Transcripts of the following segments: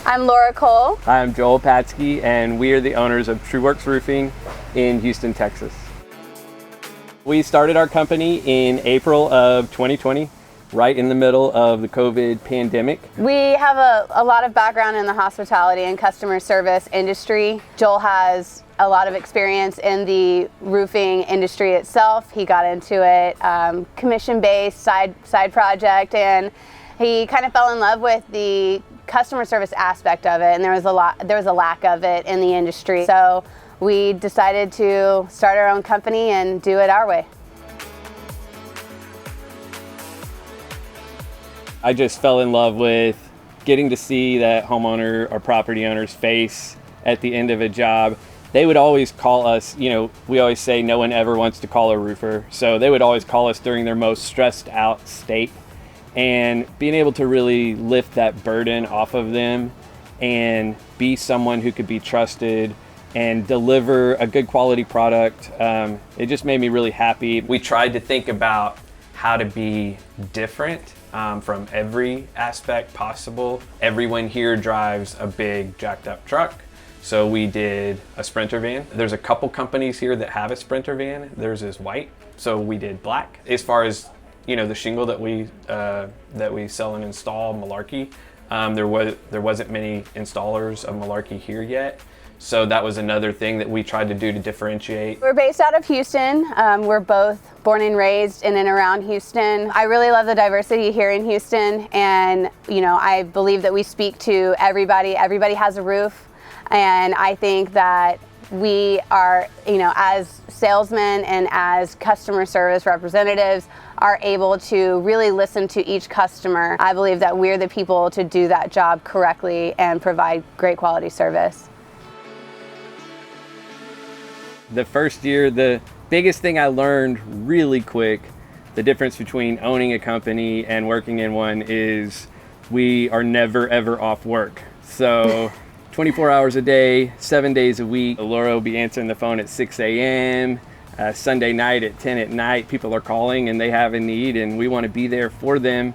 I'm Laura Cole. Hi, I'm Joel Patsky, and we are the owners of TRUEWORKS Roofing in Houston, Texas. We started our company in April of 2020, right in the middle of the COVID pandemic. We have a lot of background in the hospitality and customer service industry. Joel has a lot of experience in the roofing industry itself. He got into it commission-based side project, and he kind of fell in love with the customer service aspect of it, and there was a lack of it in the industry. So we decided to start our own company and do it our way. I just fell in love with getting to see that homeowner or property owner's face at the end of a job. They would always call us, we always say no one ever wants to call a roofer. So they would always call us during their most stressed out state. And being able to really lift that burden off of them and be someone who could be trusted and deliver a good quality product, it just made me really happy. We tried to think about how to be different from every aspect possible. Everyone here drives a big jacked up truck. So we did a Sprinter van. There's a couple companies here that have a Sprinter van. Theirs is white, so we did black. As far as the shingle that we sell and install, Malarkey, there wasn't many installers of Malarkey here yet. So that was another thing that we tried to do to differentiate. We're based out of Houston. We're both born and raised in and around Houston. I really love the diversity here in Houston, and I believe that we speak to everybody. Everybody has a roof, and I think that we are, as salesmen and as customer service representatives, are able to really listen to each customer. I believe that we're the people to do that job correctly and provide great quality service. The first year, the biggest thing I learned really quick, the difference between owning a company and working in one, is we are never ever off work. So 24 hours a day, 7 days a week. Laura will be answering the phone at 6 a.m. Sunday night at 10 at night. People are calling and they have a need, and we want to be there for them.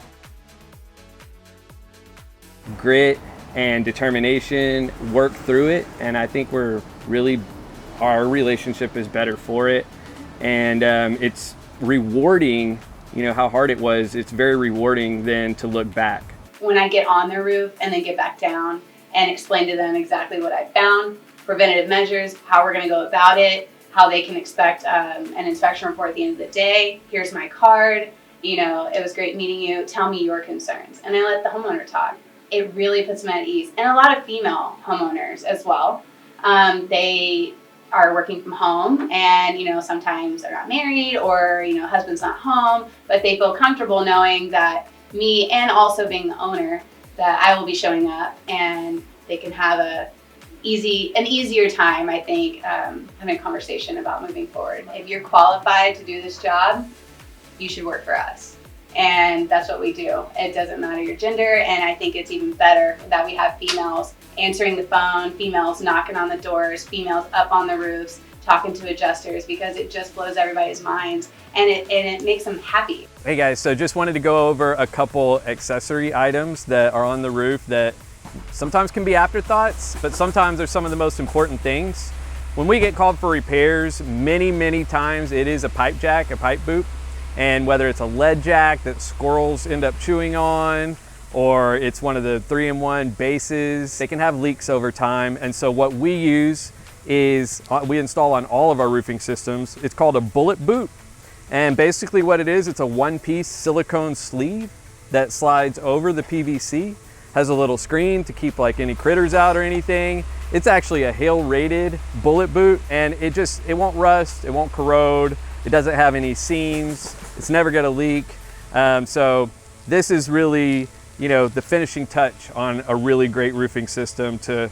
Grit and determination, work through it, and I think our relationship is better for it. And it's rewarding, how hard it was. It's very rewarding then to look back. When I get on their roof and then get back down and explain to them exactly what I found, preventative measures, how we're going to go about it, how they can expect an inspection report at the end of the day. Here's my card. It was great meeting you. Tell me your concerns. And I let the homeowner talk. It really puts them at ease. And a lot of female homeowners as well. They are working from home, and sometimes they're not married, or husband's not home, but they feel comfortable knowing that me, and also being the owner, that I will be showing up, and they can have an easier time, I think, having a conversation about moving forward. If you're qualified to do this job, you should work for us. And that's what we do. It doesn't matter your gender, and I think it's even better that we have females answering the phone, females knocking on the doors, females up on the roofs, talking to adjusters, because it just blows everybody's minds, and it makes them happy. Hey guys, so just wanted to go over a couple accessory items that are on the roof that sometimes can be afterthoughts, but sometimes they're some of the most important things. When we get called for repairs, many times it is a pipe jack, a pipe boot. And whether it's a lead jack that squirrels end up chewing on, or it's one of the 3-in-1 bases, they can have leaks over time. And so what we use is, we install on all of our roofing systems, it's called a bullet boot. And basically what it is, it's a one-piece silicone sleeve that slides over the PVC, has a little screen to keep like any critters out or anything. It's actually a hail rated bullet boot, and it won't rust, it won't corrode, it doesn't have any seams, it's never gonna leak. So this is really, the finishing touch on a really great roofing system to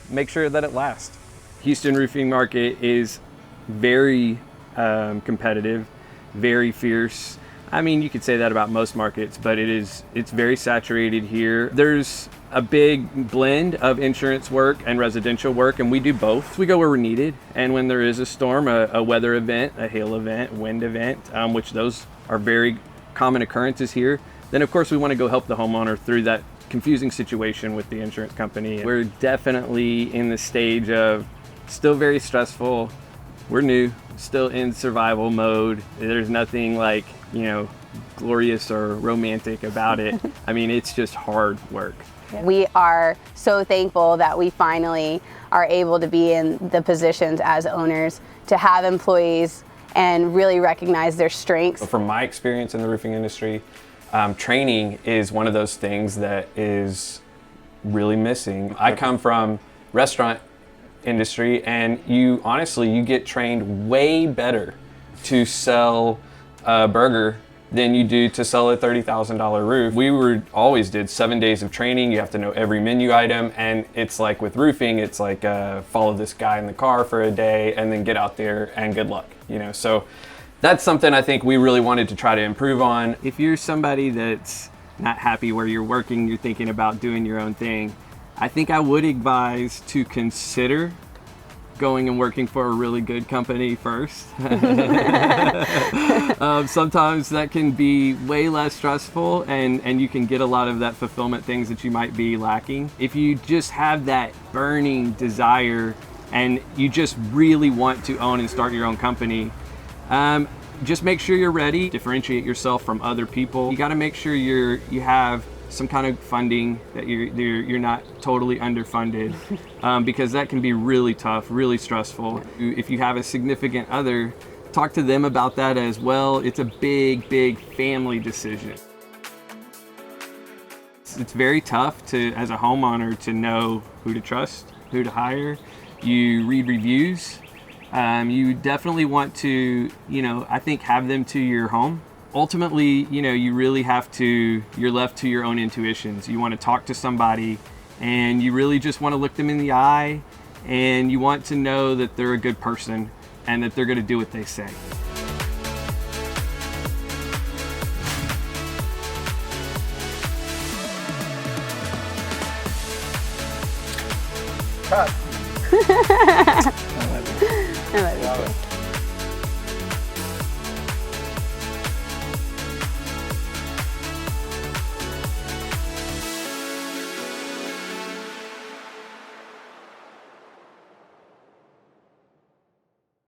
make sure that it lasts. Houston roofing market is very competitive, very fierce. I mean, you could say that about most markets, but it's very saturated here. There's a big blend of insurance work and residential work, and we do both. We go where we're needed, and when there is a storm, a weather event, a hail event, wind event, which those are very common occurrences here, then of course we want to go help the homeowner through confusing situation with the insurance company. We're definitely in the stage of still very stressful. We're new, still in survival mode. There's nothing like, you know, glorious or romantic about it. I mean, it's just hard work. We are so thankful that we finally are able to be in the positions as owners to have employees and really recognize their strengths. From my experience in the roofing industry, training is one of those things that is really missing. I come from restaurant industry, and you get trained way better to sell a burger than you do to sell a $30,000 roof. We always did 7 days of training. You have to know every menu item, and it's like with roofing, it's like follow this guy in the car for a day and then get out there and good luck, you know. So that's something I think we really wanted to try to improve on. If you're somebody that's not happy where you're working, you're thinking about doing your own thing, I think I would advise to consider going and working for a really good company first. Sometimes that can be way less stressful, and you can get a lot of that fulfillment things that you might be lacking. If you just have that burning desire and you just really want to own and start your own company, just make sure you're ready. Differentiate yourself from other people. You got to make sure you have some kind of funding, that you're not totally underfunded, because that can be really tough, really stressful. If you have a significant other, talk to them about that as well. It's a big family decision. It's very tough as a homeowner to know who to trust, who to hire. You read reviews. You definitely want to, I think, have them to your home. Ultimately, you really you're left to your own intuitions. You want to talk to somebody, and you really just want to look them in the eye, and you want to know that they're a good person and that they're going to do what they say. Cut.